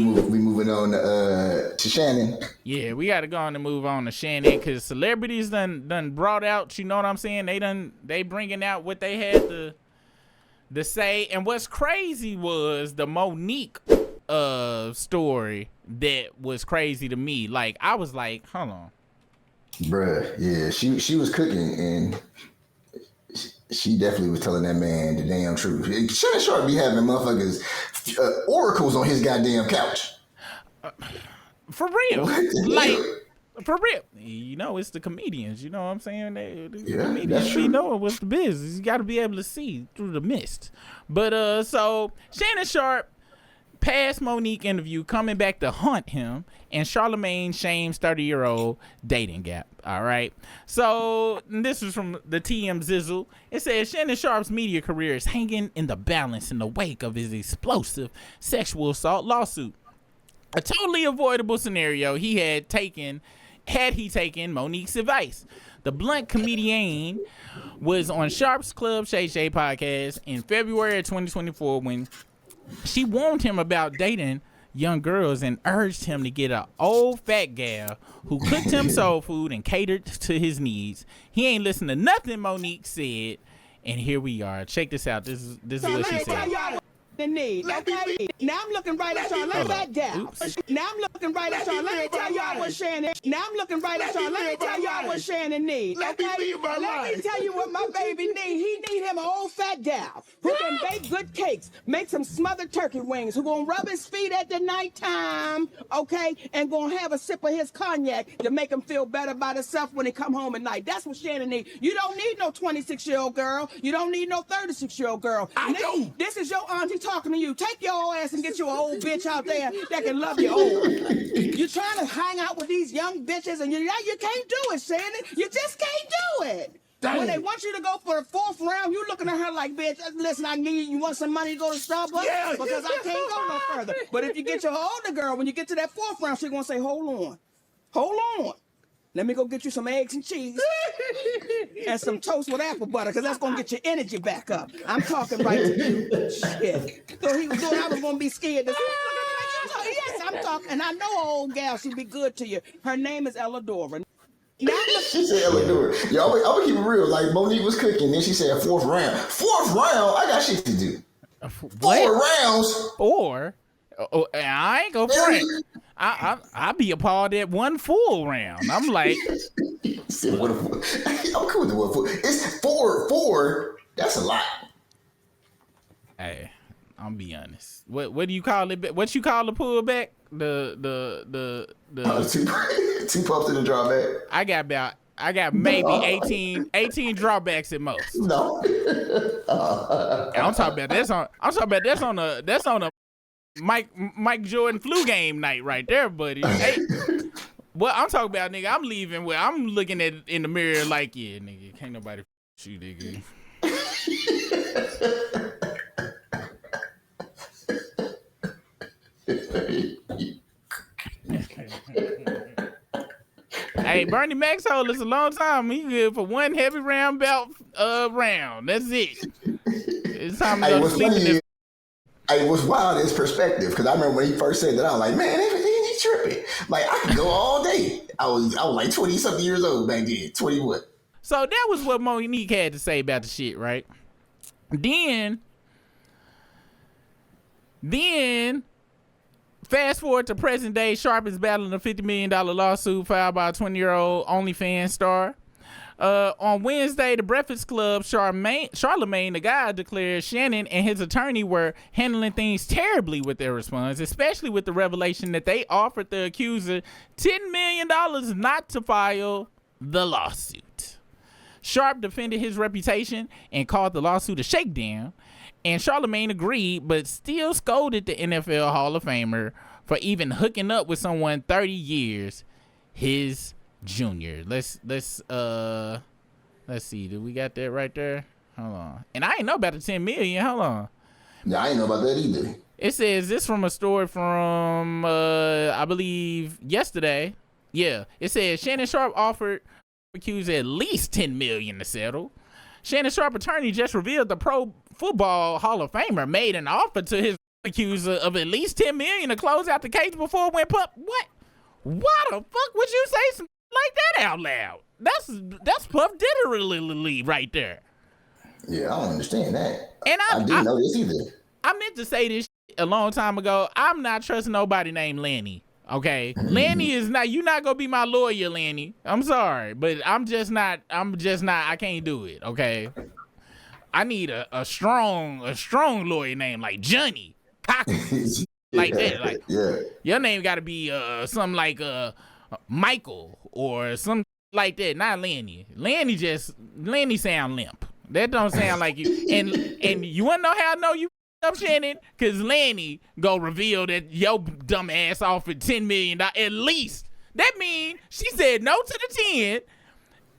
We moving on to Shannon. Yeah, we got to go on and move on to Shannon because celebrities done brought out, you know what I'm saying? They bringing out what they had to say. And what's crazy was the Monique story that was crazy to me. Like, I was like, hold on. Bruh, yeah, she was cooking and she definitely was telling that man the damn truth. Shannon Sharpe be having motherfuckers oracles on his goddamn couch. For real. Like, hell? for real. You know, it's the comedians. You know what I'm saying? The Yeah, comedians that's true. be knowing what's the business. You got to be able to see through the mist. But so Shannon Sharpe past Monique interview coming back to haunt him, and Charlamagne shames 30-year-old dating gap. All right. So this is from the TM Zizzle. It says Shannon Sharpe's media career is hanging in the balance in the wake of his explosive sexual assault lawsuit. A totally avoidable scenario he had he taken Monique's advice. The blunt comedian was on Sharpe's Club Shay Shay podcast in February of 2024 when she warned him about dating young girls and urged him to get an old fat gal who cooked him soul food and catered to his needs. He ain't listened to nothing Monique said, and here we are. Check this out. This is what she said. The need. Okay. Now I'm looking right at y'all. Let that down. Now I'm looking right at y'all. Let me tell y'all what Shannon. Now I'm looking right at y'all. Let me tell y'all what Shannon needs. Okay. Let me tell you what my baby need. He need him an old fat gal who can bake good cakes, make some smothered turkey wings, who gonna rub his feet at the nighttime, okay, and gonna have a sip of his cognac to make him feel better about himself when he come home at night. That's what Shannon need. You don't need no 26-year-old girl. You don't need no 36-year-old girl. This is your auntie talking to you. Take your ass and get you an old bitch out there that can love you old. You're trying to hang out with these young bitches and you can't do it, Shannon. You just can't do it. Dang. When they want you to go for the fourth round, you looking at her like, bitch, listen, you want some money to go to Starbucks? Yeah, because I can't go no further. But if you get your older girl, when you get to that fourth round, she's going to say, hold on. Let me go get you some eggs and cheese and some toast with apple butter, because that's going to get your energy back up. I'm talking right to you. Shit. So he was doing, I was going to be scared to say, yes, I'm talking. And I know an old gal, she'd be good to you. Her name is Elladora. She said Elladora. Yo, I'm going to keep it real. Like, Monique was cooking, then she said fourth round. Fourth round? I got shit to do. What? 4 rounds? 4? Oh, I ain't go for it. I be appalled at one full round. I'm like, I'm cool with the 1 full. It's 4. That's a lot. Hey, I'll be honest. What do you call it? What you call the pullback? The two pumps in the drawback. I got maybe 18 drawbacks at most. No. I'm talking about that's on a Mike Jordan flu game night right there, buddy. Hey, what I'm talking about, nigga, I'm leaving where I'm looking at in the mirror like, yeah, nigga, can't nobody shoot, nigga. Hey, Bernie Mac told us a long time he good for one heavy round belt round. That's it. It's time to go to sleep in this. It was wild in his perspective, because I remember when he first said that, I was like, man, he tripping. Like, I could go all day. I was like 20-something years old back then, 21. So that was what Monique had to say about the shit, right? Then fast forward to present day, Sharpe is battling a $50 million lawsuit filed by a 20-year-old OnlyFans star. On Wednesday, the Breakfast Club, Charlamagne, the guy, declared Shannon and his attorney were handling things terribly with their response, especially with the revelation that they offered the accuser $10 million not to file the lawsuit. Sharpe defended his reputation and called the lawsuit a shakedown, and Charlamagne agreed, but still scolded the NFL Hall of Famer for even hooking up with someone 30 years his junior. Let's see. Do we got that right there? Hold on. And I ain't know about the 10 million. Hold on. Yeah, I ain't know about that either. It says this from a story from I believe yesterday. Yeah. It says Shannon Sharpe offered accused at least 10 million to settle. Shannon Sharpe attorney just revealed the Pro Football Hall of Famer made an offer to his accused of at least $10 million to close out the case before it went public. What? Why the fuck would you say something like that out loud? That's Puff Diddy right there. Yeah, I don't understand that. And I didn't know this either. I meant to say this a long time ago. I'm not trusting nobody named Lanny. Okay, Lanny is not. You're not gonna be my lawyer, Lanny. I'm sorry, but I'm just not. I can't do it. Okay, I need a strong lawyer name like Johnny Cochran, like that. Like your name got to be something like Michael or something like that. Not Lanny. Lanny sound limp. That don't sound like you. And you wanna know how I know you up, Shannon? Cause Lanny go reveal that your dumb ass offered $10 million at least. That mean she said no to the 10,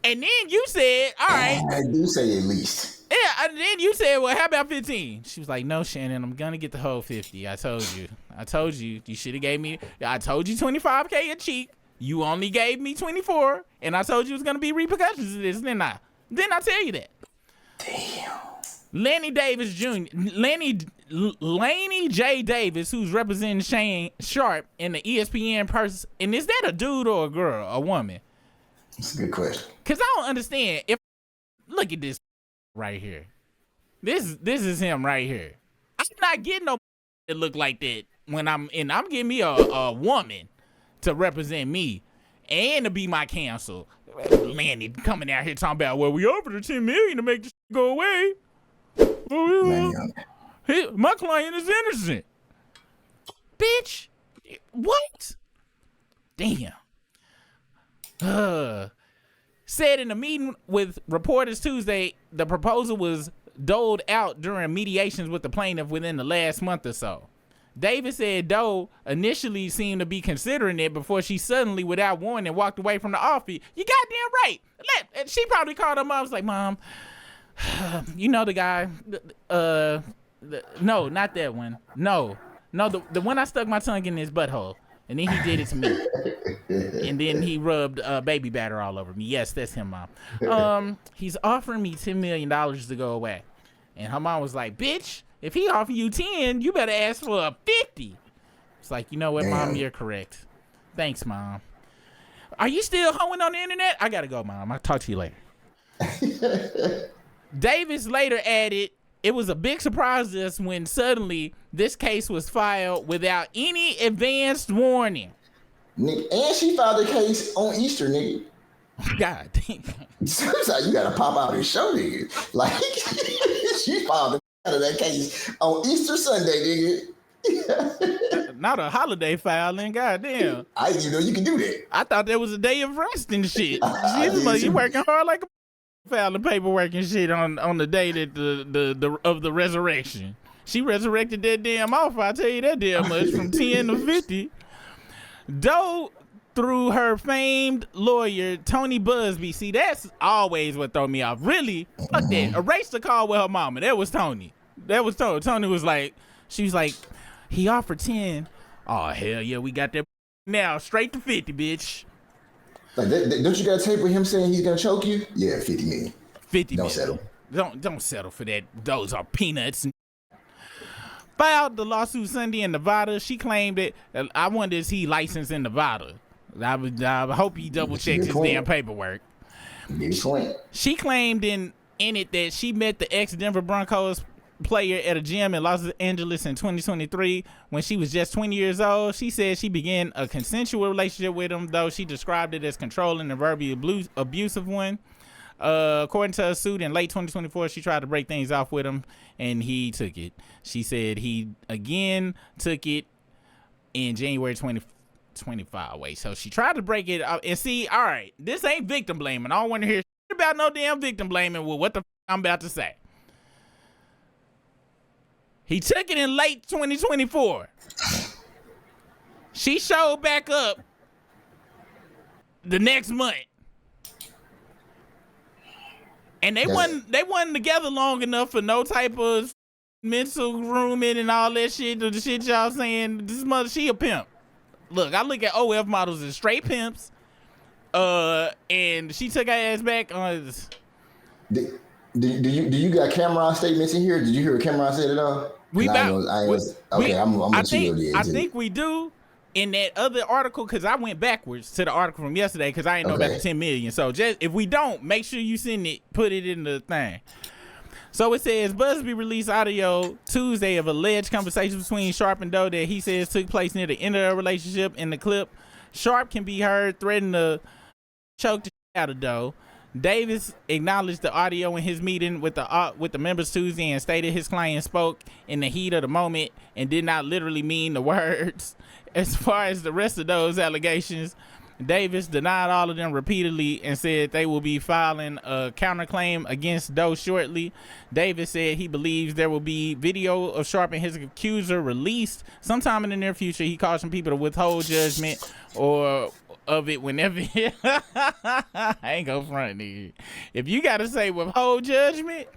and then you said, all right. I do say at least. Yeah, and then you said, well, how about 15? She was like, no, Shannon, I'm gonna get the whole 50. I told you. You should have gave me. I told you 25K a cheek. You only gave me 24, and I told you it was gonna be repercussions to this, didn't I? Didn't I tell you that? Damn. Laney Davis Jr. Laney J. Davis, who's representing Shannon Sharpe in the ESPN person. And is that a dude or a girl, a woman? That's a good question. Cause I don't understand. Look at this right here. This is him right here. I'm not getting no that look like that when I'm getting me a woman to represent me and to be my counsel. Lanny coming out here talking about, well, we offered her $10 million to make this go away. My client is innocent. Bitch. What? Damn. Said in a meeting with reporters Tuesday, the proposal was doled out during mediations with the plaintiff within the last month or so. Davis said Doe initially seemed to be considering it before she suddenly, without warning, walked away from the offer. You goddamn right. She probably called her mom. Was like, Mom, you know the guy. No, not that one. No, the one I stuck my tongue in his butthole, and then he did it to me, and then he rubbed baby batter all over me. Yes, that's him, Mom. He's offering me $10 million to go away, and her mom was like, bitch. If he offer you 10, you better ask for a 50. It's like, you know what, Mom, you're correct. Thanks, Mom. Are you still hoeing on the internet? I gotta go, Mom. I'll talk to you later. Davis later added, it was a big surprise to us when suddenly this case was filed without any advanced warning. And she filed the case on Easter, nigga. God damn. Sometimes you gotta pop out and show nigga. Like, she filed the out of that case on Easter Sunday, nigga. Not a holiday filing, goddamn. I didn't even know you can do that. I thought that was a day of rest and shit. You working hard like a filing paperwork and shit on the day that the resurrection. She resurrected that damn offer. I tell you that damn much from 10 to 50. Doe, through her famed lawyer Tony Busby. See, that's always what throw me off. Really, fuck that. Erase the call with her mama. That was Tony. Tony was like, she was like, he offered 10. Oh hell yeah, we got that now straight to 50, bitch. Like, don't you got a tape with him saying he's gonna choke you? Yeah, 50 million. 50 don't million. Settle. Don't settle for that. Those are peanuts. Filed the lawsuit Sunday in Nevada. She claimed it. I wonder is he licensed in Nevada? I hope he double checked his damn paperwork. She claimed in it that she met the ex-Denver Broncos player at a gym in Los Angeles in 2023 when she was just 20 years old. She said she began a consensual relationship with him, though she described it as controlling and verbally abusive one. According to a suit in late 2024, she tried to break things off with him, and he took it. She said he again took it in January 2025. Wait, so she tried to break it up. And see, all right, this ain't victim blaming. I don't want to hear shit about no damn victim blaming with what the I'm about to say. He took it in late 2024. She showed back up the next month. And they wasn't together long enough for no type of mental grooming and all that shit. The shit y'all saying, this mother, she a pimp. Look, I look at OF models as straight pimps. And she took her ass back on this. Do you got Cameron statements in here? Did you hear what Cameron said at all? We about. I'm I with you. think we do. In that other article, because I went backwards to the article from yesterday because I didn't know about the 10 million. So just if we don't, make sure you send it, put it in the thing. So it says Busby released audio Tuesday of alleged conversations between Sharpe and Doe that he says took place near the end of their relationship. In the clip, Sharpe can be heard threatening to choke the shit out of Doe. Davis acknowledged the audio in his meeting with the members Tuesday and stated his client spoke in the heat of the moment and did not literally mean the words. As far as the rest of those allegations, Davis denied all of them repeatedly and said they will be filing a counterclaim against Doe shortly. Davis said he believes there will be video of Sharpe and his accuser released sometime in the near future. He cautioned people to withhold judgment or of it whenever. I ain't gonna front, nigga. If you gotta say withhold judgment,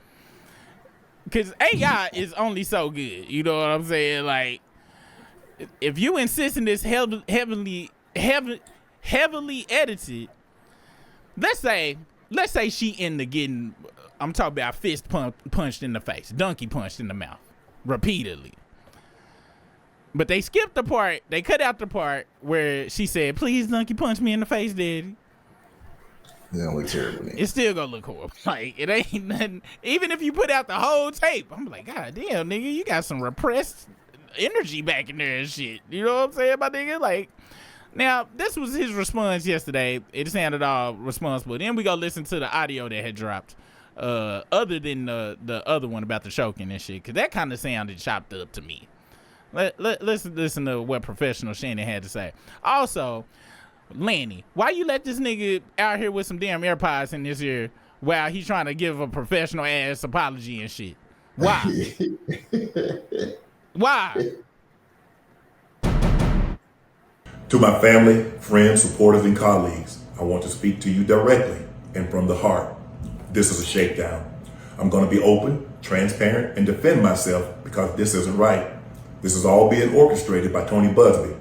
because AI is only so good. You know what I'm saying? Like, if you insist in this heavily edited, let's say she into getting, I'm talking about fist punched in the face, donkey punched in the mouth repeatedly. But they skipped the part, they cut out the part where she said, "Please donkey punch me in the face, daddy." It don't look terrible. Man. It's still gonna look horrible. Like, it ain't nothing. Even if you put out the whole tape, I'm like, God damn, nigga, you got some repressed energy back in there and shit. You know what I'm saying, my nigga? Like, now, this was his response yesterday. It sounded all responsible. Then we go listen to the audio that had dropped, other than the other one about the choking and shit, because that kind of sounded chopped up to me. Let's listen to what professional Shannon had to say. Also, Lanny, why you let this nigga out here with some damn AirPods in his ear while he's trying to give a professional ass apology and shit? Why? Why? To my family, friends, supporters, and colleagues, I want to speak to you directly and from the heart. This is a shakedown. I'm going to be open, transparent, and defend myself because this isn't right. This is all being orchestrated by Tony Busby,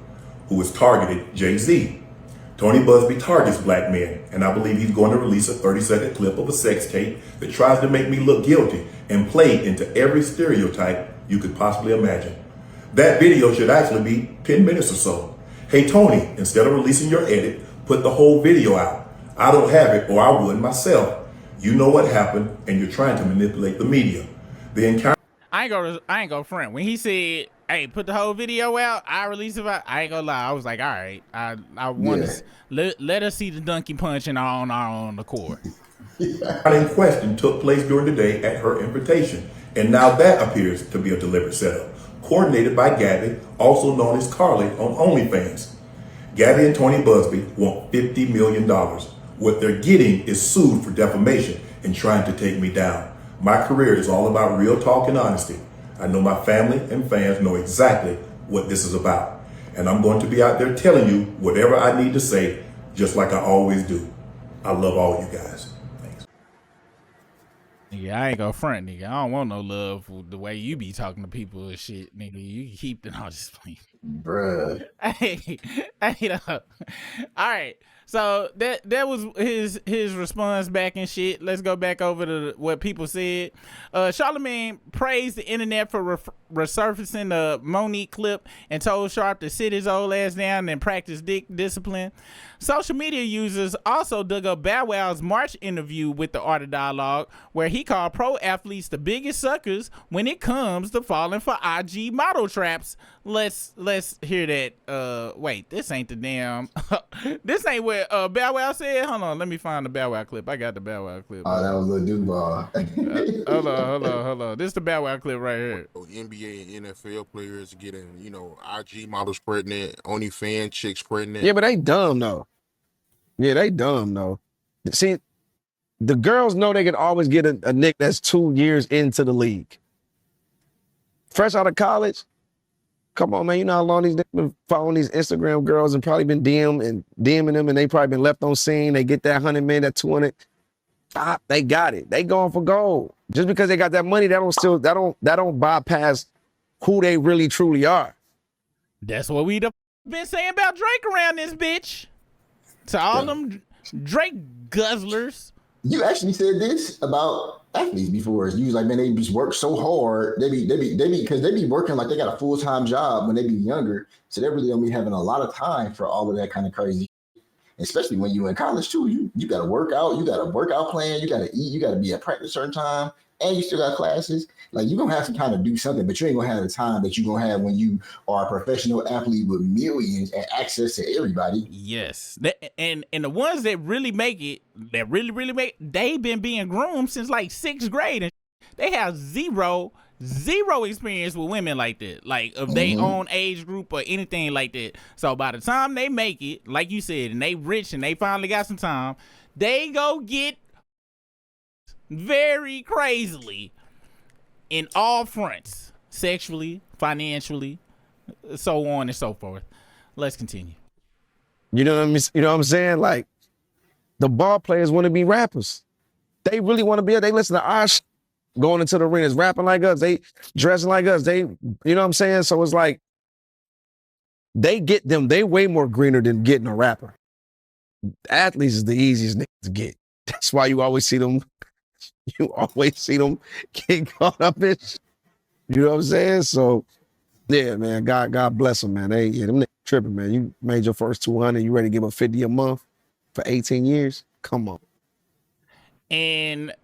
who has targeted Jay-Z. Tony Busby targets black men, and I believe he's going to release a 30-second clip of a sex tape that tries to make me look guilty and play into every stereotype you could possibly imagine. That video should actually be 10 minutes or so. Hey, Tony, instead of releasing your edit, put the whole video out. I don't have it, or I would myself. You know what happened, and you're trying to manipulate the media. The encounter. I ain't gonna front. When he said, "Hey, put the whole video out," I release it. I ain't gonna lie. I was like, all right, I want to let us see the donkey punching on our own accord. In question took place during the day at her invitation, and now that appears to be a deliberate setup, coordinated by Gabby, also known as Carly on OnlyFans. Gabby and Tony Busby want $50 million. What they're getting is sued for defamation and trying to take me down. My career is all about real talk and honesty. I know my family and fans know exactly what this is about. And I'm going to be out there telling you whatever I need to say, just like I always do. I love all you guys. Thanks. Yeah, I ain't gonna front, nigga. I don't want no love with the way you be talking to people and shit, nigga. You can keep it all this plane. Bruh. Hey, all right. So that was his response back and shit. Let's go back over to what people said. Charlamagne praised the internet for resurfacing the Monique clip and told Sharpe to sit his old ass down and practice discipline. Social media users also dug up Bow Wow's March interview with the Art of Dialogue, where he called pro athletes the biggest suckers when it comes to falling for IG model traps. Let's hear that. Wait, this ain't the damn. This ain't what Bow Wow said. Hold on, let me find the Bow Wow clip. I got the Bow Wow clip. Oh, that was Lil Duval. Hold on. This is the Bow Wow clip right here. NBA and NFL players getting, IG models pregnant, OnlyFans chicks pregnant. Yeah, but they dumb though. Yeah, they dumb though. See, the girls know they can always get a nick that's 2 years into the league. Fresh out of college. Come on, man. You know how long these niggas been following these Instagram girls and probably been DMing them, and they probably been left on scene. They get that 100 million, that 200. They got it. They going for gold. Just because they got that money, that don't bypass who they really truly are. That's what we been saying about Drake around this bitch. To all them Drake guzzlers. You actually said this about athletes before. You was like, man, they just work so hard. They be because they be working like they got a full-time job when they be younger. So they really don't be having a lot of time for all of that kind of crazy. Especially when you in college too. You got to work out. You got a workout plan. You got to eat. You got to be at practice a certain time. And you still got classes. Like you're gonna have to kind of do something, but you ain't gonna have the time that you're gonna have when you are a professional athlete with millions and access to everybody. Yes, and the ones that really make it, that really make, they've been being groomed since like 6th grade, and they have zero experience with women like that, like of their own age group or anything like that. So by the time they make it, like you said, and they rich and they finally got some time, they go get very crazily in all fronts, sexually, financially, so on and so forth. Let's continue. You know what I'm saying? Like the ball players want to be rappers. They really want to be. They listen to our going into the arenas, rapping like us. They dressing like us. They, you know what I'm saying? So it's like they get them. They way more greener than getting a rapper. Athletes is the easiest niggas to get. That's why you always see them. You always see them get caught up in. You know what I'm saying? So, yeah, man. God bless them, man. Them niggas tripping, man. You made your first 200. You ready to give them 50 a month for 18 years? Come on. And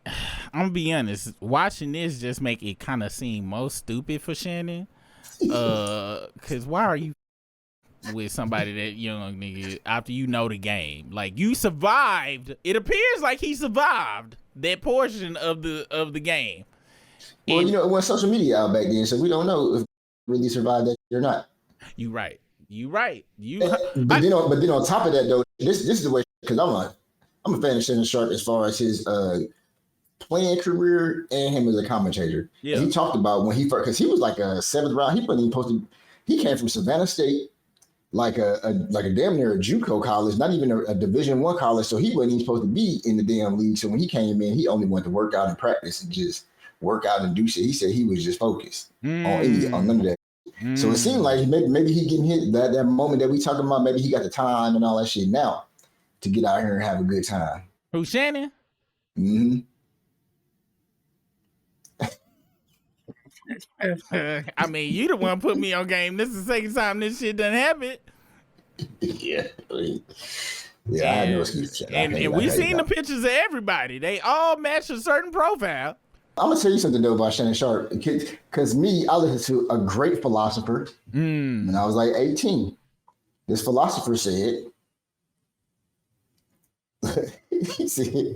I'm gonna be honest. Watching this just make it kind of seem most stupid for Shannon. Cause why are you with somebody that young nigga after you know the game? Like you survived. It appears like he survived that portion of the game. Well, you know, it was social media out back then, so we don't know if really survived that or not. You right. But then on top of that though, this is the way, because I'm a fan of Shannon Sharpe as far as his playing career and him as a commentator. Yeah. And he talked about when he first, because he was like a 7th round. He wasn't even supposed to. He came from Savannah State, like a damn near a JUCO college, not even a Division I college. So he wasn't even supposed to be in the damn league. So when he came in, he only wanted to work out and practice and just work out and do shit. He said he was just focused on none of that. So it seemed like maybe he getting hit that moment that we talking about. Maybe he got the time and all that shit now to get out here and have a good time. Who, Shannon? Mm-hmm. I mean, you the one put me on game. This is the second time this shit done happen. Yeah. I had no excuse. And we seen the pictures of everybody. They all match a certain profile. I'm gonna tell you something though about Shannon Sharpe, because I listened to a great philosopher when I was like 18. This philosopher said, he said,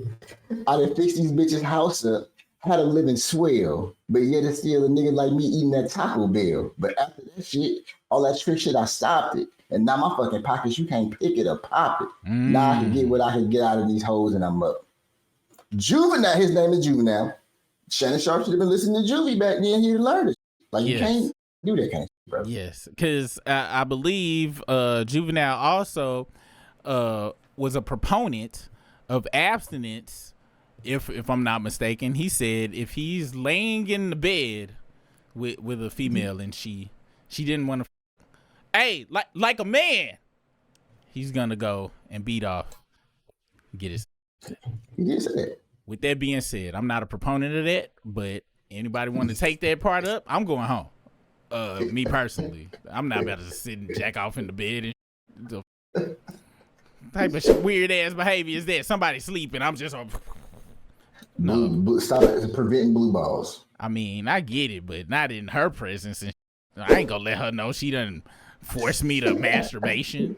I done fixed these bitches' house up, had them living swell, but yet it's still a nigga like me eating that Taco Bell. But after that shit, all that trick shit, I stopped it. And now my fucking pockets, you can't pick it or pop it. Now I can get what I can get out of these hoes and I'm up. Juvenile, his name is Juvenile. Shannon Sharpe should have been listening to Juvie back then. He'd learned it. Like, you can't do that kind of shit, bro. Yes, because I believe Juvenile also was a proponent of abstinence, if I'm not mistaken. He said if he's laying in the bed with a female and she didn't want to, hey, like a man, he's gonna go and beat off, get his. He did say that. With that being said, I'm not a proponent of that, but anybody want to take that part up, I'm going home. Me personally, I'm not about to sit and jack off in the bed and the type of weird ass behavior is that? Somebody sleeping, I'm just no. Stop preventing blue balls. I mean, I get it, but not in her presence. And I ain't gonna let her know she done forced me to masturbation.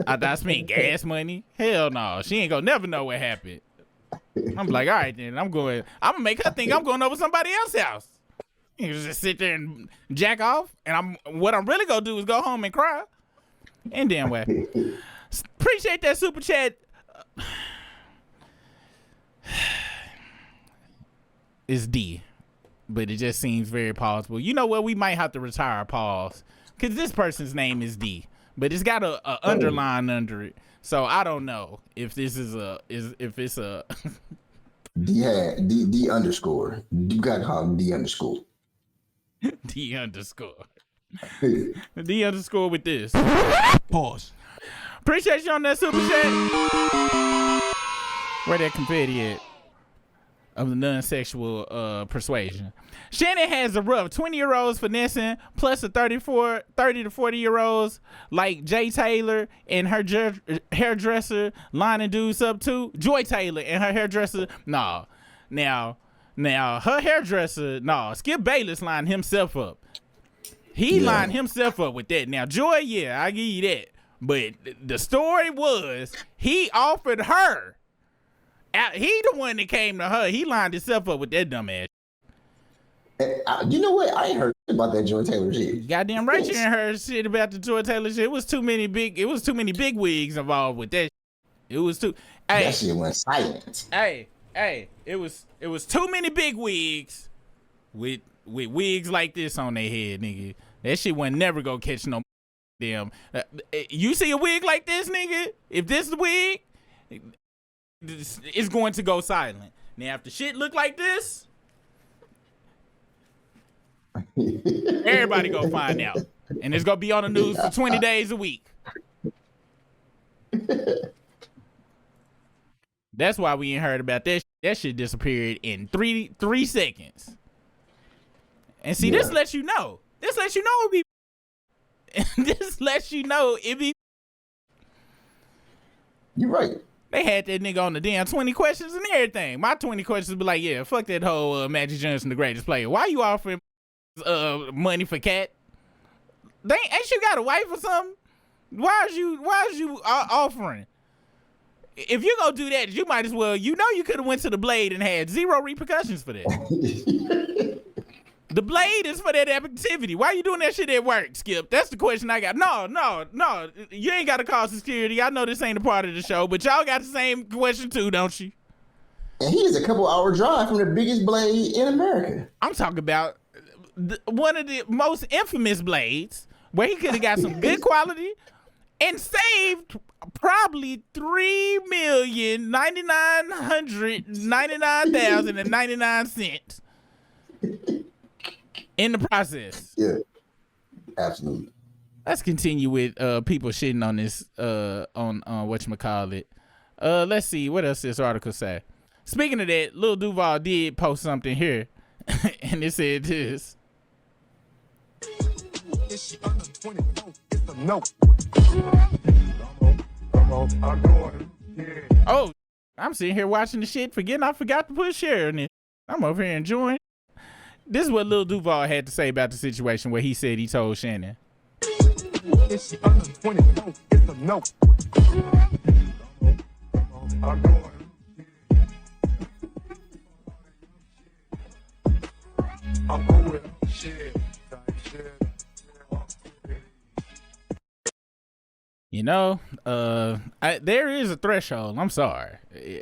I spent gas money. Hell no, she ain't gonna never know what happened. I'm like, all right, then I'm gonna make her think I'm going over somebody else's house. You just sit there and jack off, and what I'm really gonna do is go home and cry. And damn way. Appreciate that super chat. It's D, but it just seems very plausible. You know what? We might have to retire pause because this person's name is D, but it's got a underline under it. So I don't know if this is if it's a D underscore. You gotta call him D underscore. D underscore. D underscore with this. Pause. Appreciate you on that super chat. Where that confetti at? of the non-sexual persuasion. Shannon has a rough 20-year-olds finessing plus a 30 to 40-year-olds like Jay Taylor and her hairdresser lining dudes up too. Joy Taylor and her hairdresser. Now her hairdresser, Skip Bayless lined himself up. He lined himself up with that. Now, Joy, yeah, I give you that. But the story was he offered her. He the one that came to her. He lined himself up with that dumb ass. You know what? I ain't heard about that Joy Taylor shit. Goddamn right you ain't heard shit about the Joy Taylor shit. It was too many big wigs involved with that. It was too. That shit went silent. Hey, it was too many big wigs with wigs like this on their head, nigga. That shit wasn't never gonna catch no damn. You see a wig like this, nigga? If this is the wig, it's going to go silent. Now, if the shit look like this, everybody go find out, and it's gonna be on the news for 20 days a week. That's why we ain't heard about that. That shit disappeared in three seconds. And see, this lets you know. This lets you know it be. This lets you know it be. You're right. They had that nigga on the damn 20 questions and everything. My 20 questions be like, yeah, fuck that whole Magic Johnson, the greatest player. Why you offering money for cat? Ain't you got a wife or something? Why is you offering? If you gonna do that, you might as well. You know you could have went to the Blade and had zero repercussions for that. The Blade is for that activity. Why you doing that shit at work, Skip? That's the question I got. No. You ain't got to call security. I know this ain't a part of the show, but y'all got the same question too, don't you? And he is a couple-hour drive from the biggest Blade in America. I'm talking about one of the most infamous Blades, where he could have got some good quality and saved probably $3,099,099 in the process. Yeah, absolutely. Let's continue with people shitting on this on whatchamacallit. Let's see what else this article say. Speaking of that, Lil Duval did post something here, and it said this. Oh, I'm sitting here watching the shit, forgetting I forgot to put share in it. I'm over here enjoying. This is what Lil Duval had to say about the situation where he said he told Shannon. You know, there is a threshold. I'm sorry.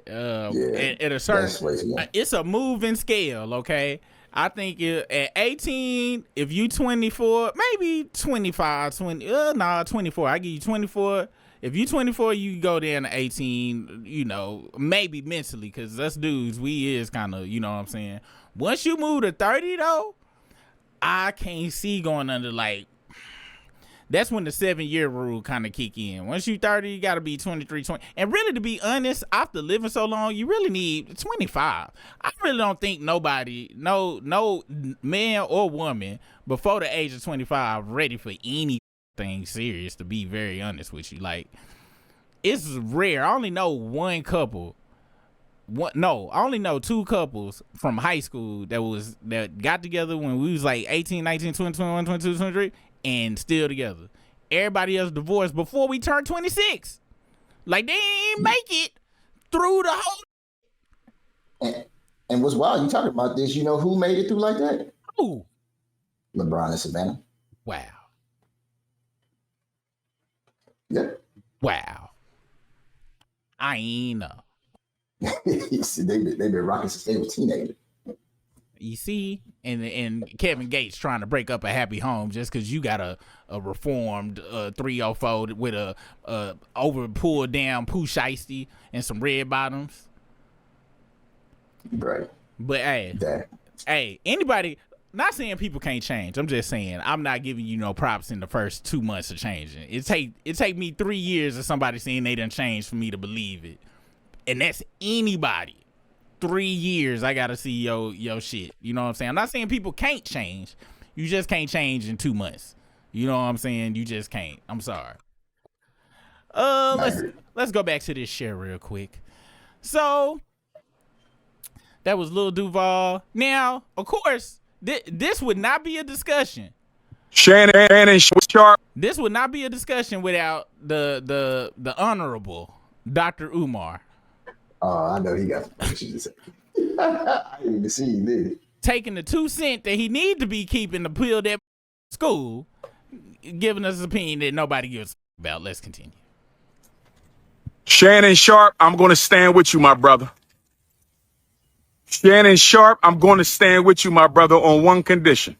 At a certain, it's a moving scale. Okay, I think at 18, if you 24, maybe 25, 24. I give you 24. If you 24, you can go down to 18. You know, maybe mentally, because us dudes, we is kind of, you know what I'm saying. Once you move to 30, though, I can't see going under like. That's when the 7-year rule kind of kick in. Once you 30, you got to be 23, 20. And really, to be honest, after living so long, you really need 25. I really don't think nobody, no man or woman before the age of 25 ready for anything serious, to be very honest with you. Like, it's rare. I only know one couple. I only know two couples from high school that got together when we was like 18, 19, 20, 21, 22, 23. And still together. Everybody else divorced before we turned 26. Like, they ain't make it through the whole. And what's wild, you talking about this, you know who made it through like that? Who? LeBron and Savannah. Wow. Yeah. Wow. I ain't know. See, they've been rocking since they were teenagers. You see, and Kevin Gates trying to break up a happy home just because you got a reformed 304 with a over pulled down poo shiesty and some red bottoms. Right. But hey, anybody, not saying people can't change. I'm just saying I'm not giving you no props in the first 2 months of changing. It take me 3 years of somebody saying they done changed for me to believe it, and that's anybody. 3 years, I gotta see your shit. You know what I'm saying? I'm not saying people can't change. You just can't change in 2 months. You know what I'm saying? You just can't. I'm sorry. Let's go back to this share real quick. So that was Lil Duval. Now, of course, this would not be a discussion. Shannon Sharpe. This would not be a discussion without the honorable Dr. Umar. Oh, I know he got some shit to say. I didn't even see him, did it? Taking the 2 cents that he need to be keeping to build that school, giving us an opinion that nobody gives about. Let's continue. Shannon Sharpe, I'm going to stand with you, my brother. Shannon Sharpe, I'm going to stand with you, my brother, on one condition.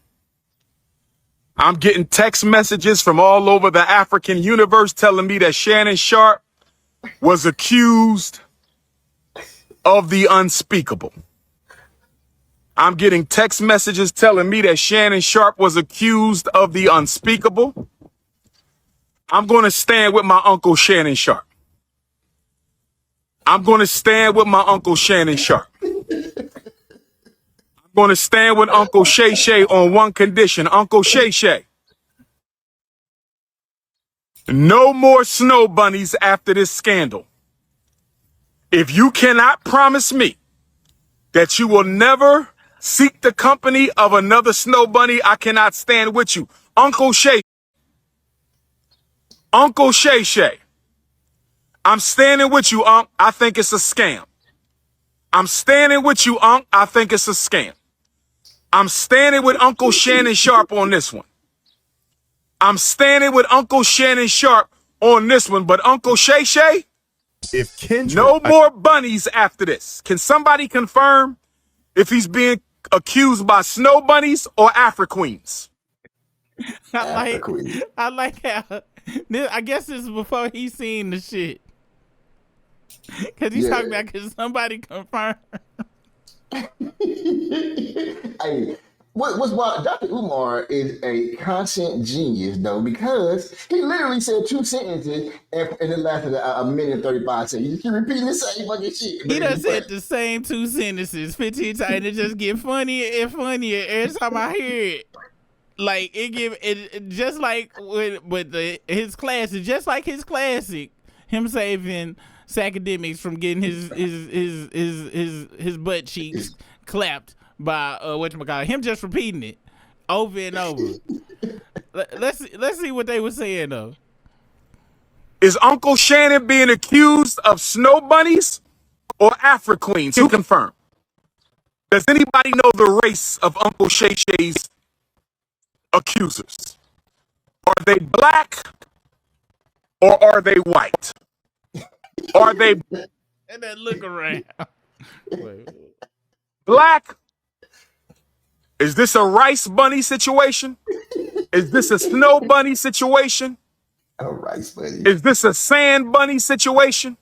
I'm getting text messages from all over the African universe telling me that Shannon Sharpe was accused of the unspeakable. I'm getting text messages telling me that Shannon Sharpe was accused of the unspeakable. I'm going to stand with my uncle Shannon Sharpe. I'm going to stand with my uncle Shannon Sharpe. I'm going to stand with Uncle Shay Shay on one condition. Uncle Shay Shay. No more snow bunnies after this scandal. If you cannot promise me that you will never seek the company of another snow bunny, I cannot stand with you. Uncle Shay. Uncle Shay Shay. I'm standing with you, Unc. I think it's a scam. I'm standing with you, Unc. I think it's a scam. I'm standing with Uncle Shannon Sharpe on this one. I'm standing with Uncle Shannon Sharpe on this one. But Uncle Shay Shay, If Kendrick, no more bunnies after this. Can somebody confirm if he's being accused by snow bunnies or Afro Queens? I like how I guess this is before he seen the shit. Cause he's talking about can somebody confirm. Hey, what's wild? Dr. Umar is a content genius, though, because he literally said 2 sentences and it lasted a minute and 35 seconds. You just keep repeating the same fucking shit. He done said the same 2 sentences 15 times and it just get funnier and funnier every time I hear it. Like it give it just like with his classic, just like his classic, him saving academics from getting his butt cheeks clapped by whatchamacallit, him just repeating it over and over. Let's see what they were saying though. Is Uncle Shannon being accused of snow bunnies or Afro Queens? Who confirm? Does anybody know the race of Uncle Shay Shay's accusers? Are they black or are they white? Are they And then look around. black? Is this a rice bunny situation? Is this a snow bunny situation? All right, buddy. Is this a sand bunny situation?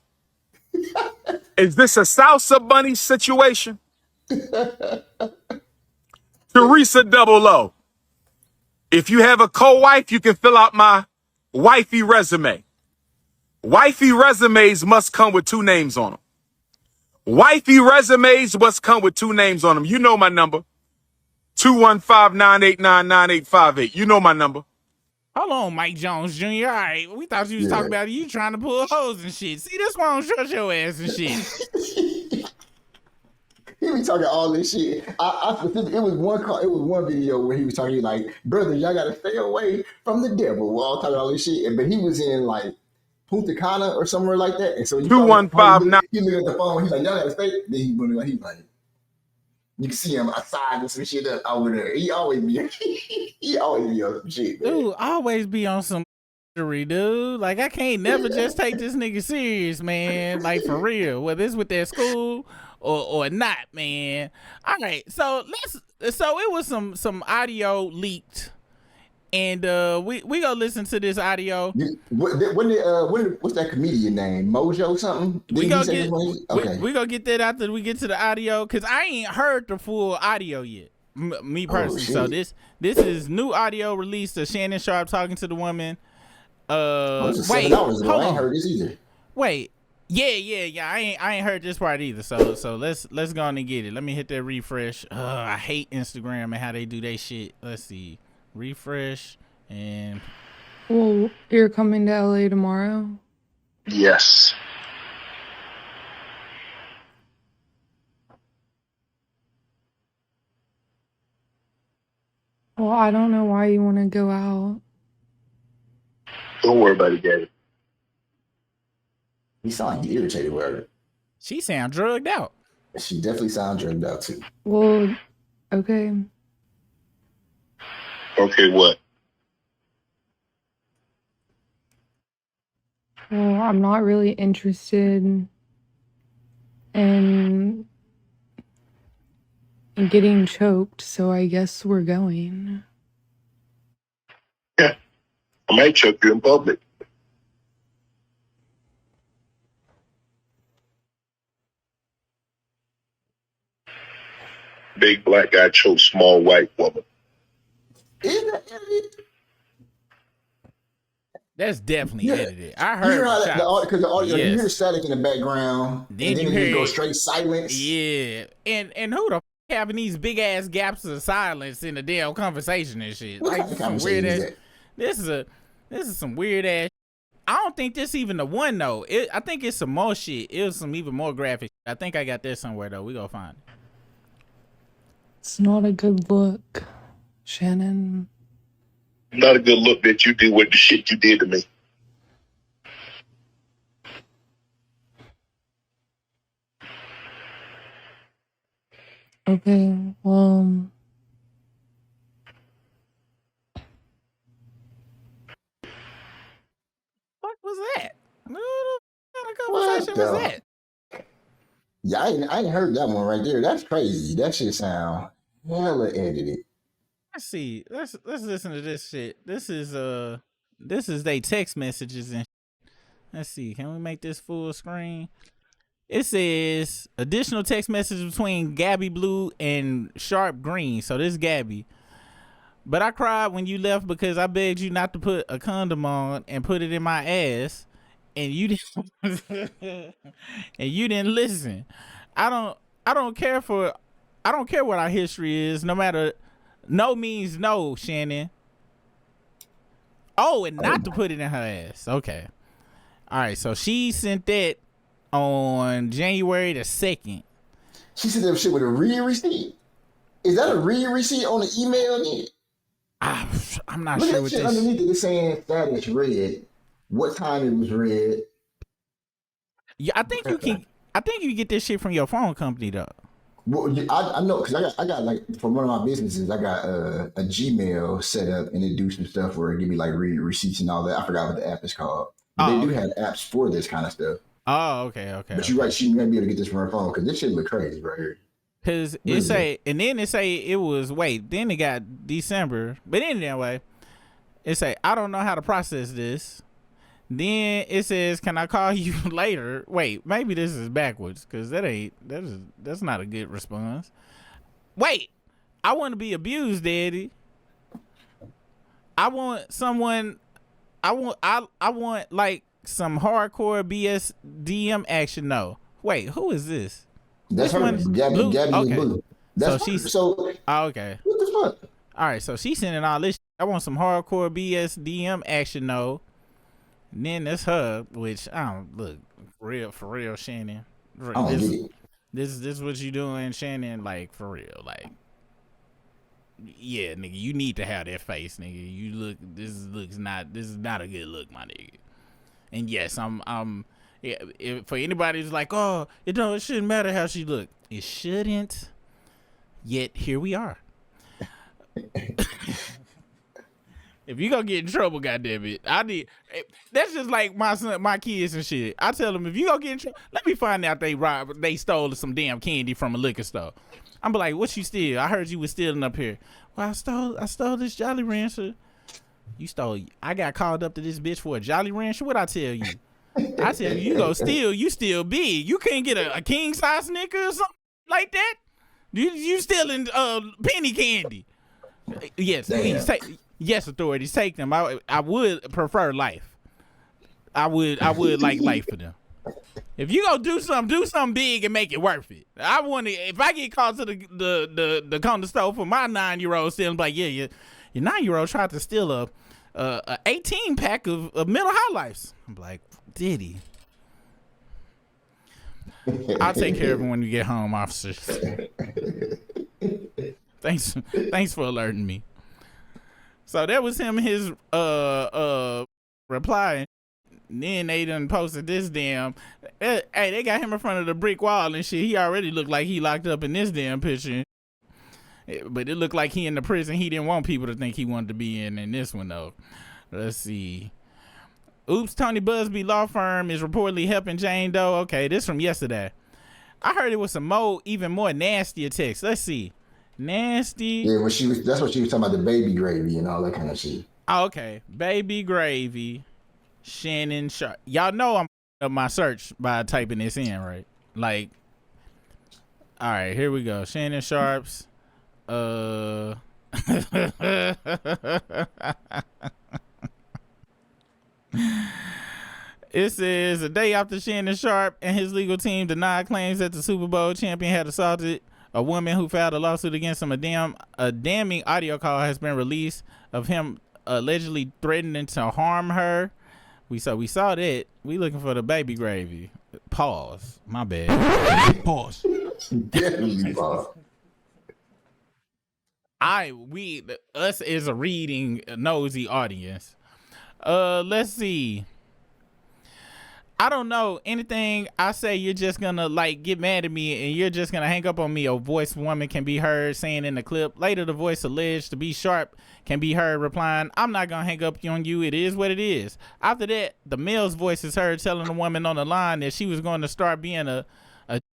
Is this a salsa bunny situation? Teresa Double O. If you have a co-wife, you can fill out my wifey resume. Wifey resumes must come with 2 names on them. Wifey resumes must come with 2 names on them. You know my number. 215-989-9858. You know my number. Hold on, Mike Jones Jr. All right, we thought you was talking about you trying to pull hoes and shit. See, this one don't trust your ass and shit. He be talking all this shit. I specifically, it was one video where he was talking like, brothers, y'all gotta stay away from the devil. We're all talking all this shit, but he was in like Punta Cana or somewhere like that. And so you 215. he looked at the phone. He's like, y'all gotta stay. Then he went like, you can see him outside and some shit up over there. He always be on some shit, man. Dude, always be on some dude. Like I can't never just take this nigga serious, man. Like for real. Whether it's with that school or not, man. All right, so it was some audio leaked, and we gonna listen to this audio. What's that comedian name? Mojo something? We gonna get that after we get to the audio, cause I ain't heard the full audio yet. Me personally, so this is new audio released of Shannon Sharpe talking to the woman. Wait, hold on. I ain't heard this either. Wait, Yeah. I ain't heard this part either. So let's go on and get it. Let me hit that refresh. I hate Instagram and how they do they shit. Let's see. Refresh and Well, you're coming to LA tomorrow? Yes. Well, I don't know why you want to go out. Don't worry about it, Daddy. He sound irritated with her. she sound drugged out. She definitely sounds drugged out too. Well, okay. Okay, what? Well, I'm not really interested in getting choked, so I guess we're going. Yeah. I might choke you in public. Big black guy chokes small white woman. Isn't that edited? That's definitely Yeah. edited. I You heard hear how shots. because the audio, you Yes. hear static in the background, Then and then you it hear goes straight silence. Yeah, and who the f- having these big ass gaps of silence in the damn conversation and shit? What Like kind of some conversation weird is ass. that? This is some weird ass. I don't think this even the one though. I think it's some more shit. It was some even more graphic. I think I got this somewhere though. We gonna find it. It's not a good look, Shannon. Not a good look that you did with the shit you did to me. Okay, well, What was that? What kind of What conversation was the- that? Yeah, I ain't heard that one right there. That's crazy. That shit sound hella edited. Let's see. Let's listen to this shit. This is they text messages and let's see. Can we make this full screen? It says additional text message between Gabby Blue and Sharp Green. So this is Gabby. But I cried when you left because I begged you not to put a condom on and put it in my ass, and you didn't. And you didn't listen. I don't care what our history is. No matter, no means no, Shannon. Oh, and not to put it in her ass. Okay. All right. So she sent that on January the 2nd. She said that shit with a read receipt. Is that a read receipt on the email? I'm not Look sure at what shit this. underneath it. It's saying status read. What time it was read. Yeah, I think you can get this shit from your phone company though. Well, I know because I got like for one of my businesses, I got a Gmail set up and it do some stuff where it give me like read receipts and all that. I forgot what the app is called. But they do have apps for this kind of stuff. Oh, okay. But you're right, she might be able to get this from her phone because this shit look crazy right here. Cause Really? it say, and then it say it was then it got December, but anyway, it say I don't know how to process this. Then it says, "Can I call you later?" Wait, maybe this is backwards because that's not a good response. Wait, I want to be abused, Daddy. I want someone. I want like some hardcore BS DM action. No, wait, who is this? That's Which her. one is Gabby okay. Blue. That's So her. she's So oh, okay. what the fuck? All right, so she's sending all this. I want some hardcore BS DM action, no. And then that's her, which I don't look for real, Shannon. I don't get it. This is what you doing, Shannon? Like for real, like yeah, nigga, you need to have that face, nigga. You look. This is not a good look, my nigga. And yes, I'm. Yeah, for anybody who's like, oh, it shouldn't matter how she look. It shouldn't. Yet here we are. If you gonna get in trouble, goddamn it, that's just like my kids and shit. I tell them if you gonna get in trouble, let me find out they stole some damn candy from a liquor store. I'm be like, what you steal? I heard you was stealing up here. Well, I stole this Jolly Rancher. You stole. I got called up to this bitch for a Jolly Rancher. What I tell you? I tell you, you go steal. You still big. You can't get a king size Snicker or something like that. You stealing penny candy. Yes, please take. Yes, authorities, take them. I would prefer life. I would like life for them. If you go do something big and make it worth it. I want to. If I get called to the corner store for my 9-year-old, still like, yeah, your 9-year-old tried to steal a 18 pack of Miller High Lifes. I'm like, did he? I'll take care of it when you get home, officers. Thanks for alerting me. So that was him, his reply. Then they done posted this damn. Hey, they got him in front of the brick wall and shit. He already looked like he locked up in this damn picture. But it looked like he in the prison he didn't want people to think he wanted to be in this one, though. Let's see. Oops, Tony Busby law firm is reportedly helping Jane Doe. Okay, this from yesterday. I heard it was some even more nastier text. Let's see. Nasty. Yeah, that's what she was talking about, the baby gravy and all that kind of shit. Oh, okay. Baby gravy. Shannon Sharpe. Y'all know I'm up my search by typing this in, right? Like, all right, here we go. Shannon Sharpe's. It says a day after Shannon Sharpe and his legal team denied claims that the Super Bowl champion had assaulted a woman who filed a lawsuit against him, a damning audio call has been released of him allegedly threatening to harm her. We saw that. We looking for the baby gravy. Pause. My bad. Pause. Definitely pause. Us is a reading nosy audience. Let's see. I don't know anything I say. You're just gonna like get mad at me and you're just gonna hang up on me. A voice woman can be heard saying in the clip. Later, the voice alleged to be Sharpe can be heard replying, "I'm not gonna hang up on you. It is what it is." After that, the male's voice is heard telling the woman on the line that she was going to start being a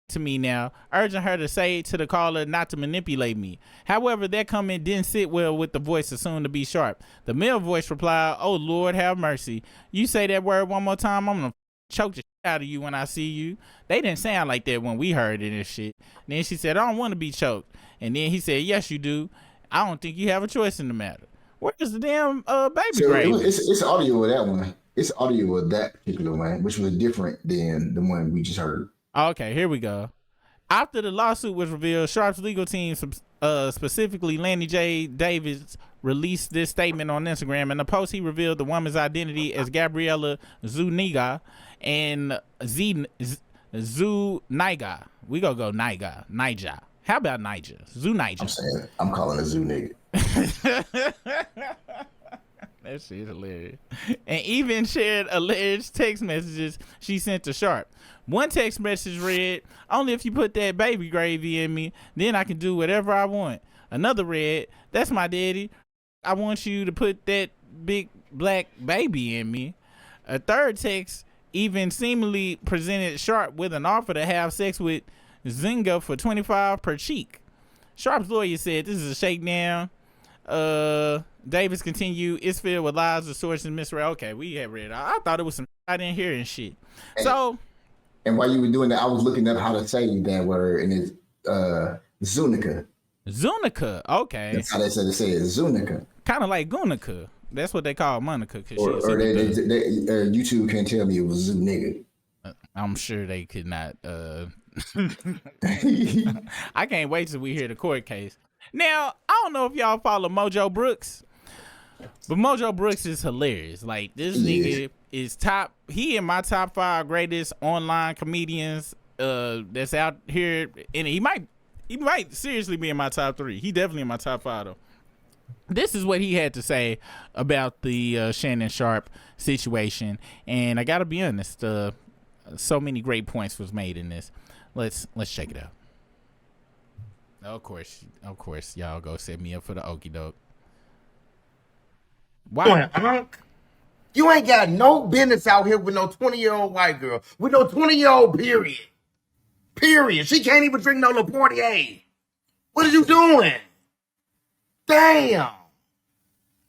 to me now, urging her to say to the caller not to manipulate me. However, that comment didn't sit well with the voice assumed to be Sharpe. The male voice replied, "Oh Lord, have mercy. You say that word one more time, I'm gonna choke the shit out of you when I see you." They didn't sound like that when we heard it and shit. And then she said, "I don't want to be choked." And then he said, "Yes, you do. I don't think you have a choice in the matter." Where's the damn baby gravy? It's audio of that one. It's audio of that particular one, which was different than the one we just heard. Okay, here we go. After the lawsuit was revealed, Sharpe's legal team, specifically Lanny J. Davis, released this statement on Instagram. In the post, he revealed the woman's identity as Gabriella Zuniga and Zuniga. We gonna go Niga. How about Niger? Zuniga. I'm calling it Zuniga. That shit hilarious. And even shared alleged text messages she sent to Sharpe. One text message read, "Only if you put that baby gravy in me, then I can do whatever I want." Another read, "That's my daddy. I want you to put that big black baby in me." A third text even seemingly presented Sharpe with an offer to have sex with Zinga for $25 per cheek. Sharpe's lawyer said this is a shakedown. Davis continued, "It's filled with lies, distortions, and misread." Okay, we had read it. I thought it was some I didn't hear and shit. And while you were doing that, I was looking up how to say that word, and it's Zunica. Zunica, okay. That's how they said it, Zunica. Kind of like Gunica. That's what they call Monica. Or YouTube can't tell me it was Zuniga. I'm sure they could not. I can't wait till we hear the court case. Now, I don't know if y'all follow Mojo Brooks, but Mojo Brooks is hilarious. Like, this nigga is top. He in my top 5 greatest online comedians that's out here, and he might seriously be in my top 3. He definitely in my top 5 though. This is what he had to say about the Shannon Sharpe situation, and I gotta be honest, so many great points was made in this. Let's check it out. Of course, y'all go set me up for the okie doke. Why? You ain't got no business out here with no 20-year-old white girl. With no 20-year-old, period. Period. She can't even drink no LaPortier. What are you doing? Damn.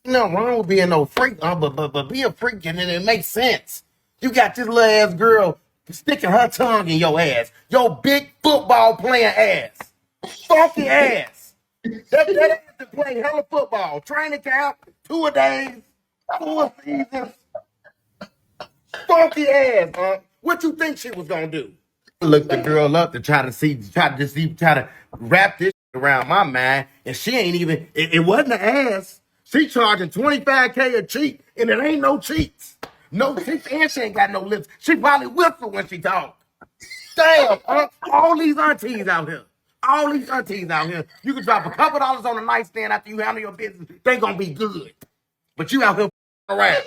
No wrong with being no freak, but be a freak and it makes sense. You got this little ass girl sticking her tongue in your ass. Your big football playing ass. Funky ass. That ass to play hella football. Training camp, 2-a-days, 4 seasons. Funky ass, huh? What you think she was gonna do? Look the girl up to try to wrap this around my mind, and she ain't even. It wasn't an ass. She charging $25K a cheat, and it ain't no cheats. No cheats, and she ain't got no lips. She probably whistle when she talk. Damn, all these aunties out here. All these aunties out here. You can drop a couple dollars on the nightstand after you handle your business. They gonna be good. But you out here around.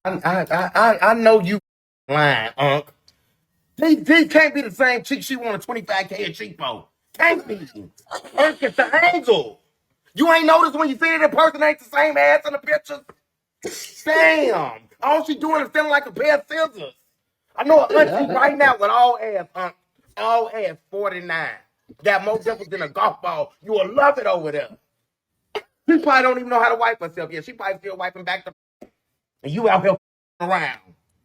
I know you lying, Unc. They can't be the same chick she wanted 25K a cheap for. Can't be. Unc, it's the angle. You ain't noticed when you see it in person ain't the same ass in the pictures? Damn. All she doing is feeling like a pair of scissors. I know an auntie right now with all ass, Unc. All ass, 49. Got more dimples than a golf ball. You will love it over there. She probably don't even know how to wipe herself yet. She probably still wiping back the and you out here around.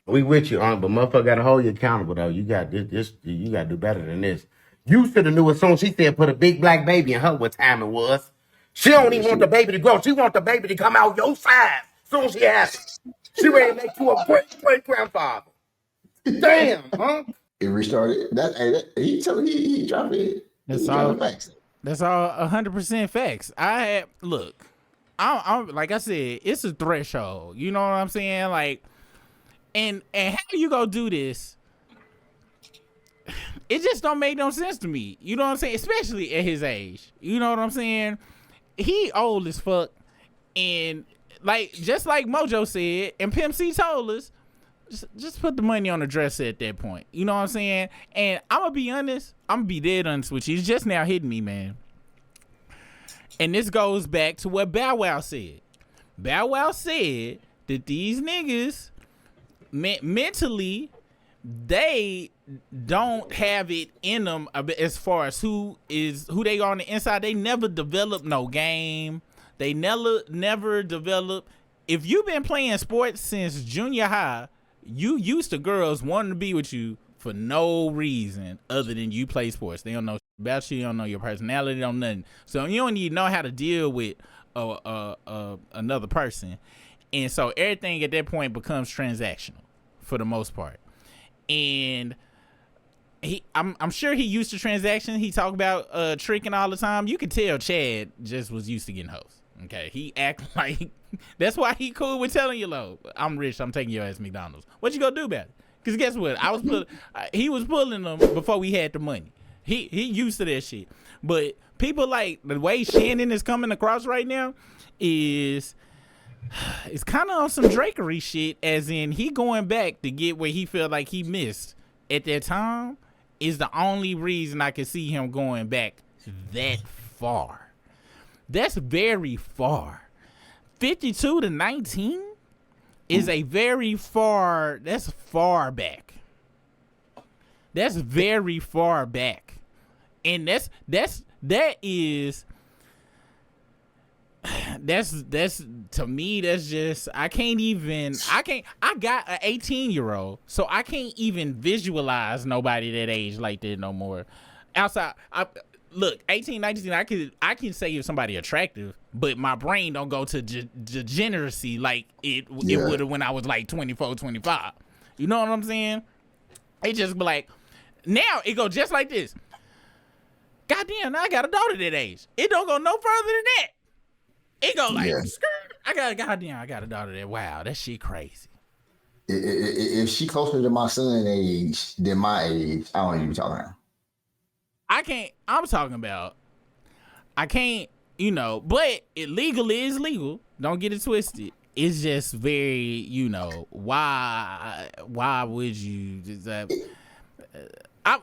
We with you, Unc, but motherfucker gotta hold you accountable though. You got this you gotta do better than this. You should have knew as soon as she said put a big black baby in her what time it was. She don't even want the baby to grow. She want the baby to come out your size as soon as she has it. She ready to make you a great grandfather. Damn, huh? It restarted. He dropped it. That's all. That's all 100% facts. I'm like I said, it's a threshold. You know what I'm saying? Like, and how you gonna do this? It just don't make no sense to me. You know what I'm saying? Especially at his age. You know what I'm saying? He old as fuck, and like just like Mojo said, and Pimp C told us, just put the money on the dresser at that point. You know what I'm saying? And I'm gonna be honest. I'm gonna be dead honest with you. It's just now hitting me, man. And this goes back to what Bow Wow said. Bow Wow said that these niggas mentally, they don't have it in them as far as who they are on the inside. They never develop no game. They never develop. If you've been playing sports since junior high, you used to girls wanting to be with you for no reason other than you play sports. They don't know about you, don't know your personality, don't nothing. So you don't even know how to deal with another person. And so everything at that point becomes transactional for the most part. And I'm sure he used to transaction. He talk about tricking all the time. You could tell Chad just was used to getting hoes. Okay, he act like that's why he cool with telling you, "Lo, I'm rich. I'm taking your ass to McDonald's." What you gonna do about it? Because guess what? He was pulling them before we had the money. He used to that shit. But people like the way Shannon is coming across right now is it's kind of on some Drakery shit, as in he going back to get where he felt like he missed at that time is the only reason I can see him going back that far. That's very far. 52 to 19 is a very far, that's far back. That's very far back. And that's to me, that's just, I got an 18-year-old, so I can't even visualize nobody that age like that no more. Outside, look, 18, 19, I can say if somebody attractive, but my brain don't go to degeneracy like it would have when I was like 24, 25. You know what I'm saying? It just be like, now it go just like this. Goddamn, I got a daughter that age. It don't go no further than that. It go like, I got a daughter that, wow, that shit crazy. If she closer to my son age than my age, I don't even talk about. I'm talking about, I can't, but legal is legal. Don't get it twisted. It's just very, why would you just,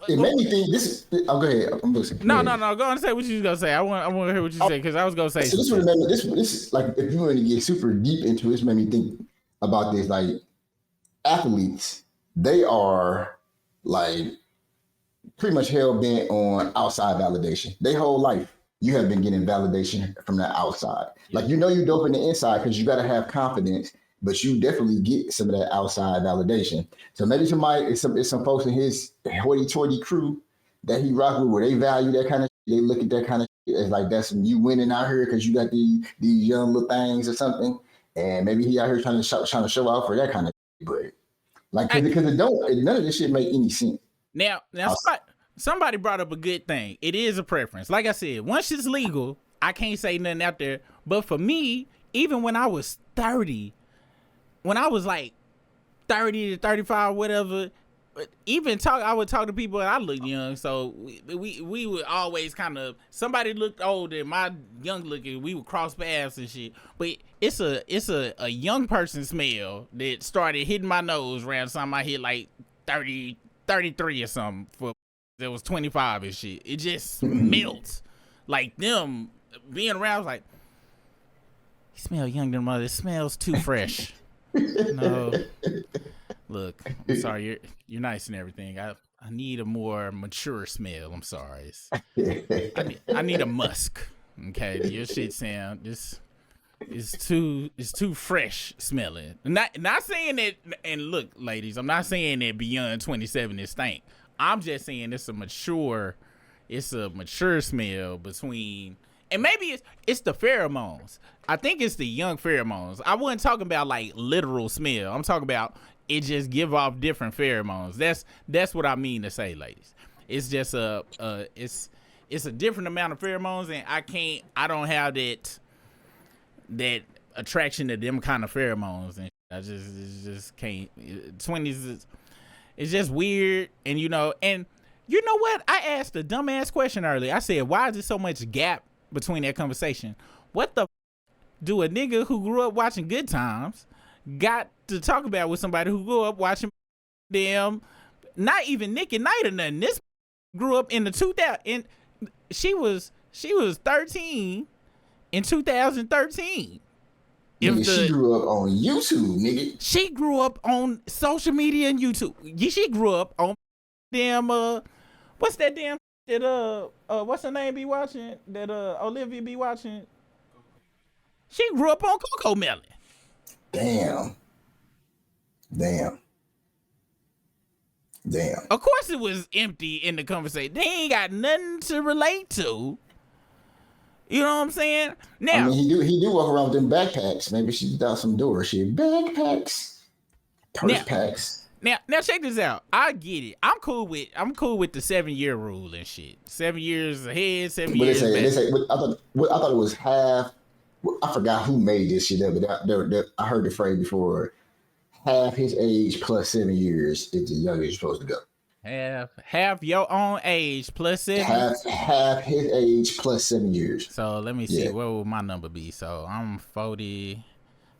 it made me think this. Oh, go ahead. I'm listening. No. Go on and say what you was gonna say. I want to hear what you say because I was gonna say. So this is like if you want to get super deep into it, this made me think about this. Like athletes, they are like pretty much hell bent on outside validation. Their whole life, you have been getting validation from the outside. Yeah. Like you're dope in the inside because you got to have confidence. But you definitely get some of that outside validation. So maybe it's some folks in his hoity-toity crew that he rock with where they value that kind of shit. They look at that kind of shit as like that's some you winning out here because you got these young little things or something. And maybe he out here trying to show out for that kind of shit. But Like, because none of this shit make any sense. Now, somebody brought up a good thing. It is a preference. Like I said, once it's legal, I can't say nothing out there. But for me, even when I was 30, when I was like 30 to 35, whatever, I would talk to people and I look young. So we would always kind of, somebody looked older, my young looking, we would cross paths and shit. But it's a young person smell that started hitting my nose around the time I hit like 30, 33 or something for that was 25 and shit. It just melts. Like them being around, I was like, you smell young than mother. It smells too fresh. No. Look, I'm sorry, you're nice and everything. I need a more mature smell. I'm sorry. I need a musk. Okay, your shit sound it's too fresh smelling. Not saying that. And look, ladies, I'm not saying that beyond 27 is stank. I'm just saying it's a mature smell between. And maybe it's the pheromones. I think it's the young pheromones. I wasn't talking about like literal smell. I'm talking about it just give off different pheromones. That's what I mean to say, ladies. It's just it's a different amount of pheromones, and I don't have that attraction to them kind of pheromones, and I just can't. 20s, it's just weird, and you know what? I asked a dumbass question earlier. I said, why is there so much gap between that conversation? What the do a nigga who grew up watching Good Times got to talk about with somebody who grew up watching damn, not even Nick at Night or nothing? This grew up in the 2000, and she was 13 in 2013. She grew up on YouTube, nigga. She grew up on social media and YouTube. She grew up on damn what's that damn that what's her name be watching that Olivia be watching? She grew up on Coco Melon. Damn. Of course it was empty in the conversation. They ain't got nothing to relate to. You know what I'm saying? Now, I mean, he do walk around with them backpacks. Maybe she's got some door shit. Backpacks. Purse packs. Now check this out. I get it. I'm cool with the 7-year rule and shit. 7 years ahead, 7 years back. They say, I thought it was half. I forgot who made this shit up, but I heard the phrase before. Half his age plus 7 years is the youngest you're supposed to go. Half your own age plus 7. Half his age plus 7 years. So let me see. What would my number be? So I'm 40.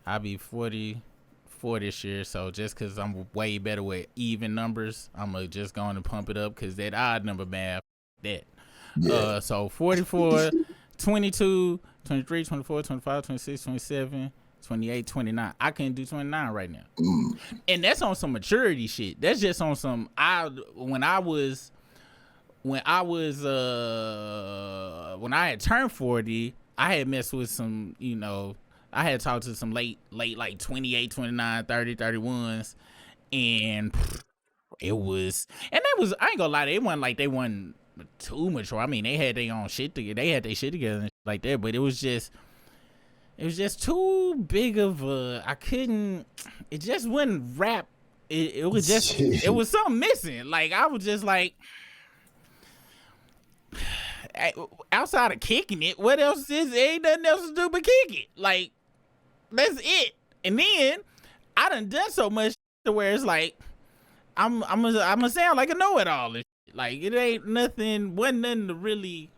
I'll be 44 this year. So just because I'm way better with even numbers, I'm just going to pump it up because that odd number math, that. Yeah. So 44, 22, 23, 24, 25, 26, 27, 28, 29. I can't do 29 right now. And that's on some maturity shit. That's just on some when I had turned 40, I had messed with some, I had talked to some late like 28, 29, 30, 31s, and it was, and that was, I ain't gonna lie, they wasn't too mature. I mean, they had their own shit together. They had their shit together and shit like that, but it was just too big of a, it just wouldn't rap. It was just, it was something missing. Like, I was just like, outside of kicking it, what else ain't nothing else to do but kick it. Like, that's it. And then I done so much to where it's like, I'm gonna sound like a know-it-all. Like, it ain't nothing, wasn't nothing to really,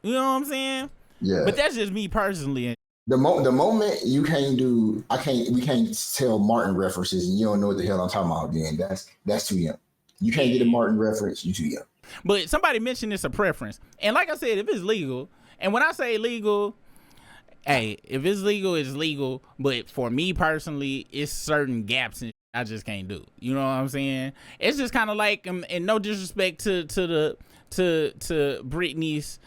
you know what I'm saying? Yeah. But that's just me personally. The moment we can't tell Martin references and you don't know what the hell I'm talking about, then that's too young. You can't get a Martin reference, you too young. But somebody mentioned it's a preference. And like I said, if it's legal, and when I say legal, hey, if it's legal, it's legal. But for me personally, it's certain gaps in I just can't do. You know what I'm saying? It's just kind of like, and no disrespect to Britney's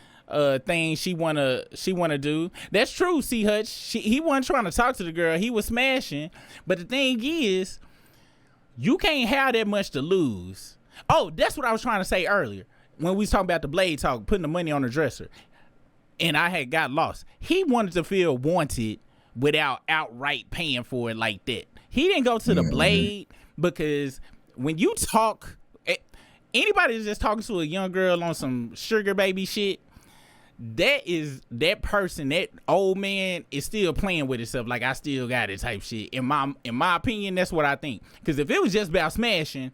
thing she wanna do. That's true, C Hutch. He wasn't trying to talk to the girl. He was smashing. But the thing is, you can't have that much to lose. Oh, that's what I was trying to say earlier when we was talking about the blade talk, putting the money on the dresser, and I had got lost. He wanted to feel wanted without outright paying for it like that. He didn't go to the blade because when you talk, anybody that's just talking to a young girl on some sugar baby shit, that person, that old man is still playing with himself like I still got it type shit. In my opinion, that's what I think. Because if it was just about smashing,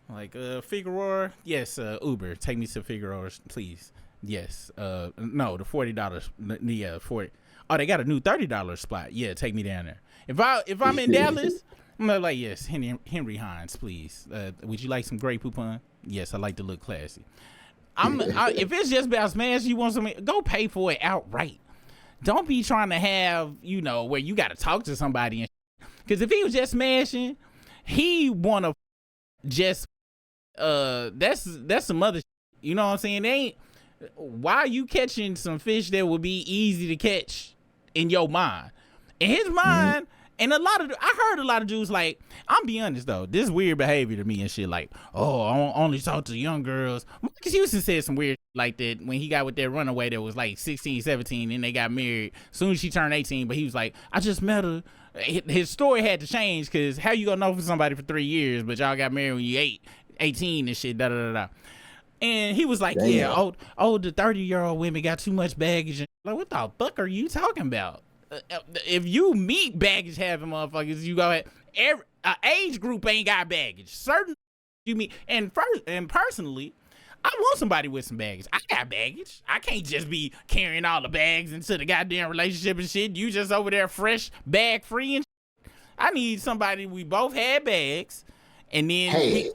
like Figueroa, yes, Uber, take me to Figueroa, please. Yes, no, the $40, yeah, 40. Oh, they got a new $30 spot. Yeah, take me down there. If I'm in Dallas, I'm like, yes, Henry Hines, please. Would you like some Grey Poupon? Yes, I like to look classy. If it's just about smash, you want something, go pay for it outright. Don't be trying to have, where you got to talk to somebody. Because if he was just smashing, he want to just, that's some other shit. You know what I'm saying? Why are you catching some fish that would be easy to catch in your mind? In his mind, and I heard a lot of dudes like, I'm be honest though, this weird behavior to me and shit like, oh, I only talk to young girls. Marcus Houston said some weird shit like that when he got with that runaway that was like 16, 17, and they got married soon as she turned 18, but he was like, I just met her. His story had to change because how you gonna know for somebody for 3 years, but y'all got married when you 18 and shit, da-da-da-da. And he was like, the 30-year-old women got too much baggage. Like, what the fuck are you talking about? If you meet baggage having motherfuckers, you go ahead. Every age group ain't got baggage. Certain you meet, and personally, I want somebody with some baggage. I got baggage. I can't just be carrying all the bags into the goddamn relationship and shit. You just over there fresh, bag free and shit. I need somebody we both had bags, and then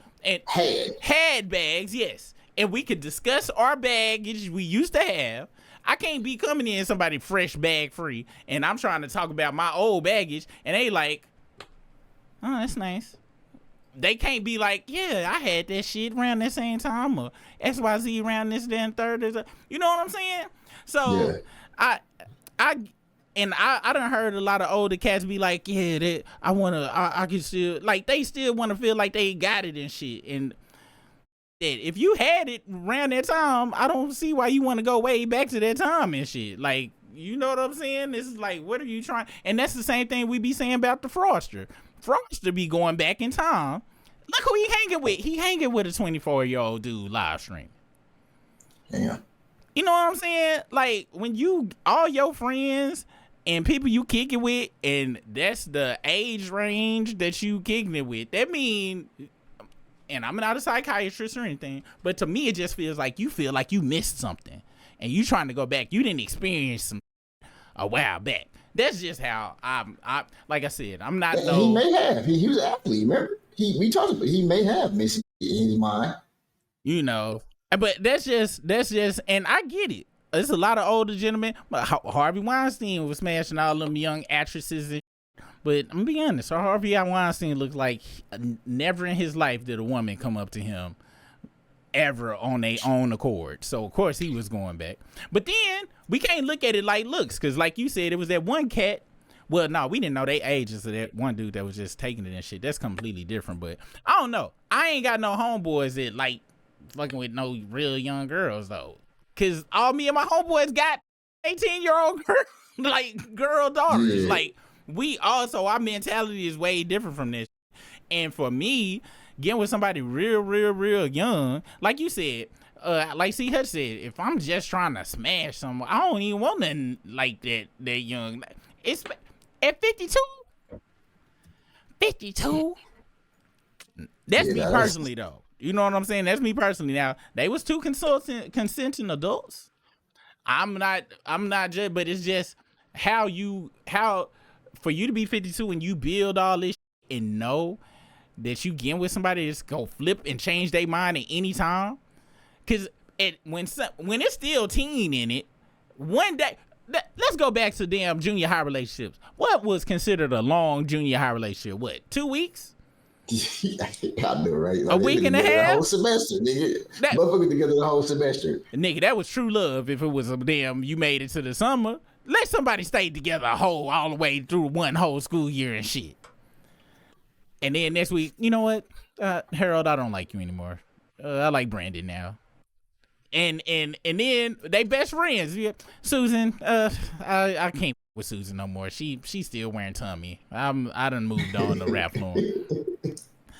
had bags, yes, and we could discuss our baggage we used to have. I can't be coming in somebody fresh bag free and I'm trying to talk about my old baggage and they like, oh, that's nice. They can't be like, yeah, I had that shit around that same time or XYZ around this damn third. You know what I'm saying? So I done heard a lot of older cats be like, yeah, I can still, like, they still want to feel like they got it and shit. And if you had it around that time, I don't see why you want to go way back to that time and shit. Like, you know what I'm saying? This is like, what are you trying? And that's the same thing we be saying about the Froster. Froster be going back in time. Look who he hanging with. He hanging with a 24-year-old dude live stream. Yeah. You know what I'm saying? Like, when all your friends and people you kick it with, and that's the age range that you kicking it with, that mean... And I'm not a psychiatrist or anything, but to me, it just feels like you feel like you missed something and you trying to go back. You didn't experience some a while back. That's just how I like I said, I'm not. He may have. He was an athlete. Remember, we talked about. He may have missed in his mind. But that's just, and I get it. There's a lot of older gentlemen. Harvey Weinstein was smashing all them young actresses and. But I'm gonna be honest, Harvey Weinstein looks like never in his life did a woman come up to him ever on their own accord. So of course he was going back. But then we can't look at it like looks, because like you said, it was that one cat. Well, no, we didn't know they ages of that one dude that was just taking it and shit. That's completely different. But I don't know. I ain't got no homeboys that like fucking with no real young girls though. Cause all me and my homeboys got 18-year-old girl daughters. Like, we also, our mentality is way different from this. And for me, getting with somebody real young, like you said, like C. Hutch said, if I'm just trying to smash someone, I don't even want nothing like that young. It's at 52. 52. That's me personally, though. You know what I'm saying? That's me personally. Now, they was two consenting adults. I'm not just, but it's just how for you to be 52 and you build all this and know that you get with somebody that's go flip and change their mind at any time. Cause when it's still teen in it, one day, let's go back to damn junior high relationships. What was considered a long junior high relationship? What, 2 weeks? I know, right? Like, a week and a half? The whole semester, nigga. Motherfuckers together the whole semester. Nigga, that was true love. If it was a damn, you made it to the summer. Let somebody stay together all the way through one whole school year and shit. And then next week, you know what? Harold, I don't like you anymore. I like Brandon now. And then they best friends. Susan, I can't with Susan no more. She's still wearing tummy. I done moved on to Rap Fluent.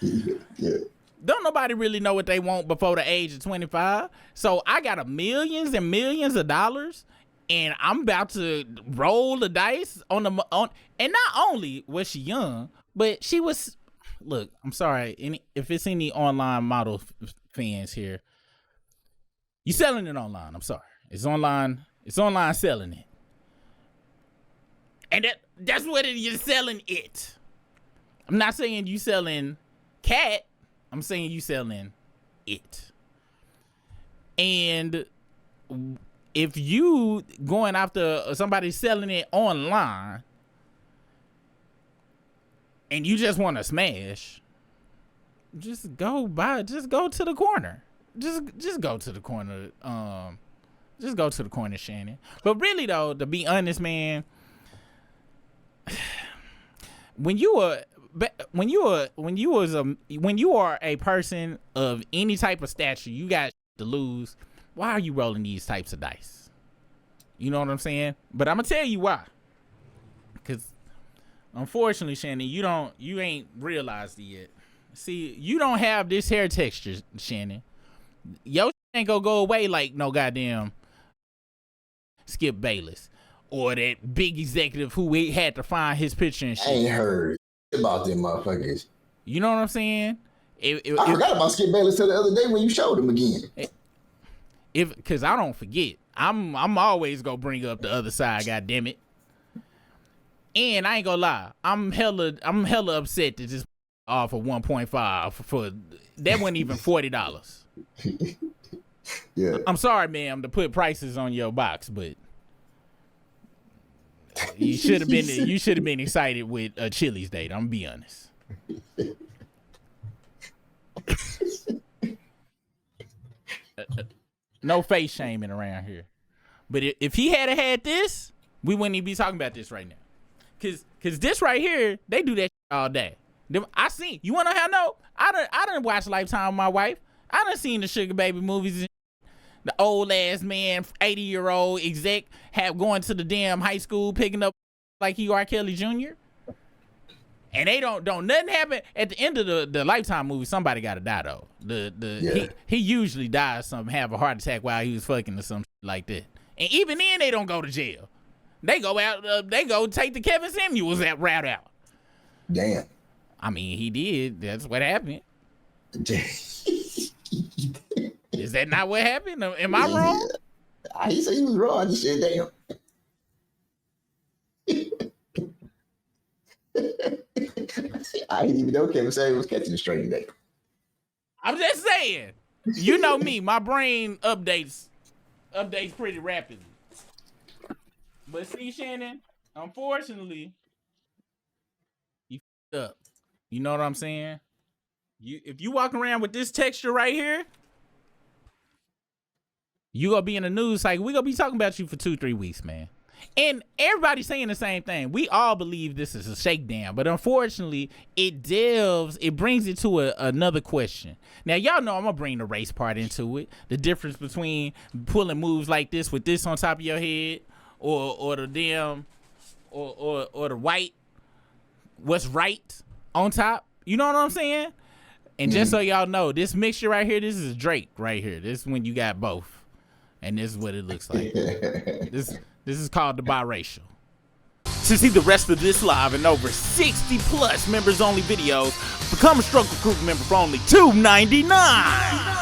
Yeah. Don't nobody really know what they want before the age of 25. So I got millions and millions of dollars, and I'm about to roll the dice on. And not only was she young, but she was. Look, I'm sorry. If it's any online model fans here, you selling it online. I'm sorry. It's online. It's online selling it, and that's what you're selling it. I'm not saying you selling cat. I'm saying you selling it. And if you going after somebody selling it online and you just want to smash, just go to the corner. Just go to the corner. Just go to the corner, Shannon. But really though, to be honest, man, when you are a person of any type of stature, you got to lose. Why are you rolling these types of dice? You know what I'm saying? But I'm gonna tell you why. Because unfortunately, Shannon, you ain't realized it yet. See, you don't have this hair texture, Shannon. Your ain't gonna go away like no goddamn Skip Bayless or that big executive who had to find his picture and shit. I ain't heard about them motherfuckers. You know what I'm saying? I forgot about Skip Bayless till the other day when you showed him again. Cause I don't forget. I'm always gonna bring up the other side, goddamn it. And I ain't gonna lie, I'm hella upset that this offer 1.5 for that wasn't even $40. Yeah. I'm sorry, ma'am, to put prices on your box, but you should have been excited with a Chili's date. I'm gonna be honest. No face shaming around here. But if he had this, we wouldn't even be talking about this right now. Cause this right here, they do that all day. I seen. You wanna know how I know? I done watch Lifetime with my wife. I done seen the Sugar Baby movies. And the old ass man, 80-year-old exec, going to the damn high school picking up like he R. Kelly Jr. And they don't nothing happen at the end of the Lifetime movie. Somebody got to die though. He usually dies have a heart attack while he was fucking or something like that. And even then they don't go to jail. They go out. They go take the Kevin Samuels that route out. Damn. I mean, he did. That's what happened. Is that not what happened? Am I wrong? I didn't say he was wrong. I just said damn. I didn't even know Kevin Samuels was catching a straight today. I'm just saying. You know me. My brain updates pretty rapidly. But see, Shannon, unfortunately, you f***ed up. You know what I'm saying? If you walk around with this texture right here, you gonna be in the news cycle. We gonna be talking about you for 2-3 weeks, man. And everybody's saying the same thing. We all believe this is a shakedown, but unfortunately, it brings it to another question. Now, y'all know I'm gonna bring the race part into it. The difference between pulling moves like this with this on top of your head, or the damn, or the white, what's right on top. You know what I'm saying? And just so y'all know, this mixture right here, this is Drake right here. This is when you got both. And this is what it looks like. This is called the biracial. To see the rest of this live and over 60 plus members only videos, become a Struggle Group member for only $2.99.